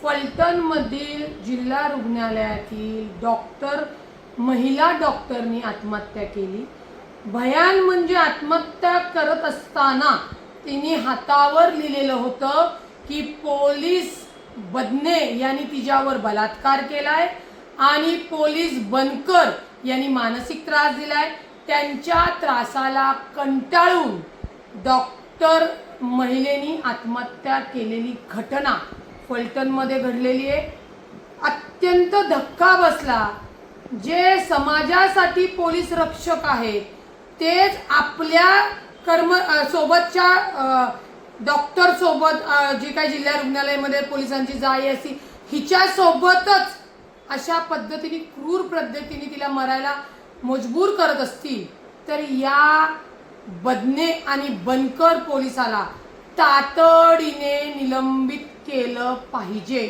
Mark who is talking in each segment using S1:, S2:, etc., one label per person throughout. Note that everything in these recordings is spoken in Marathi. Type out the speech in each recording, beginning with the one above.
S1: फलटणमधील जिल्हा रुग्णालयातील महिला डॉक्टरनी आत्महत्या केली। भयान म्हणजे आत्महत्या करत असताना तिने हातावर लिहिलेलं होतं की पोलीस बदने यांनी तिच्यावर बलात्कार केलाय आणि पोलीस बनकर यांनी मानसिक त्रास दिलाय। त्यांच्या त्रासाला कंटाळून डॉक्टर महिलेनी आत्महत्या केलेली घटना फलटणमध्ये घडलेली आहे। अत्यंत धक्का बसला। जे समाजासाठी पोलीस रक्षक आहेत तेच आपल्या सोबतच्या डॉक्टर सोबत जे काही जिल्हा रुग्णालयामध्ये पोलिसांची जाई असती हिच्या सोबतच अशा पद्धतीने क्रूर पद्धतीने तिला मरायला मजबूर करत असतील तर या बदने आणि बनकर पोलिसाला तातडीने निलंबित केलं पाहिजे।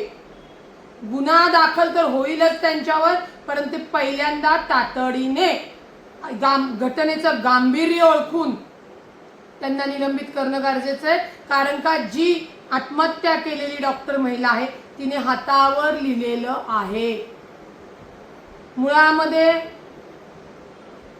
S1: गुन्हा दाखल तर होईलच त्यांच्यावर, परंतु पहिल्यांदा तातडीने घटनेचं गांभीर्य ओळखून त्यांना निलंबित करणं गरजेचं आहे। कारण का जी आत्महत्या केलेली डॉक्टर महिला आहे तिने हातावर लिहिलेलं आहे। मुळामध्ये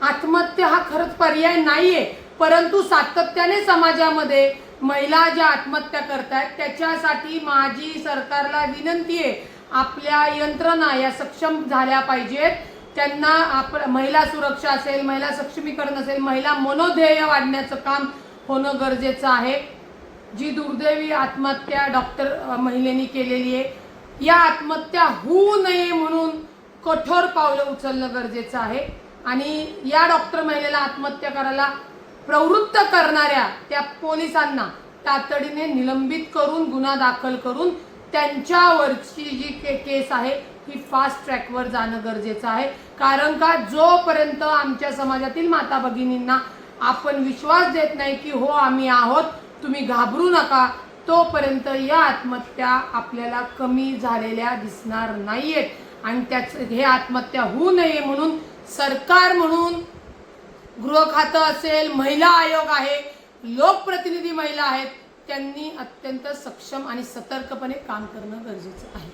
S1: आत्महत्या हा खरंच पर्याय नाहीये, परंतु सातत्याने समाजामध्ये महिला ज्या आत्महत्या करतायत त्याच्यासाठी माझी सरकारला विनंती आहे, आपल्या यंत्रणा या सक्षम झाल्या पाहिजेत। त्यांना महिला सुरक्षा असेल, महिला सक्षमीकरण असेल, महिला मनोधैर्य वाढण्याचं काम होणं गरजेचं आहे। जी दुर्दैवी आत्महत्या डॉक्टर महिलेनी केलेली आहे, या आत्महत्या होऊ नये म्हणून कठोर पावलं उचलणं गरजेचं आहे आणि या डॉक्टर महिलेला आत्महत्या करायला प्रवृत्त करणाऱ्या त्या पोलिसांना तातडीने निलंबित करून गुन्हा दाखल करून त्यांच्यावरची जी केस आहे ही फास्ट ट्रॅकवर जाणं गरजेचं आहे। कारण का जोपर्यंत आमच्या समाजातील माता भगिनींना आपण विश्वास देत नाही की हो आम्ही आहोत, तुम्ही घाबरू नका, तोपर्यंत या आत्महत्या आपल्याला कमी झालेल्या दिसणार नाहीयेत। आणि हे आत्महत्या होऊ नये म्हणून सरकार म्हणून गृह खातं असेल, महिला आयोग आहे, लोकप्रतिनिधी महिला आहेत, त्यांनी अत्यंत सक्षम आणि सतर्कपणे काम करणं गरजेचं आहे।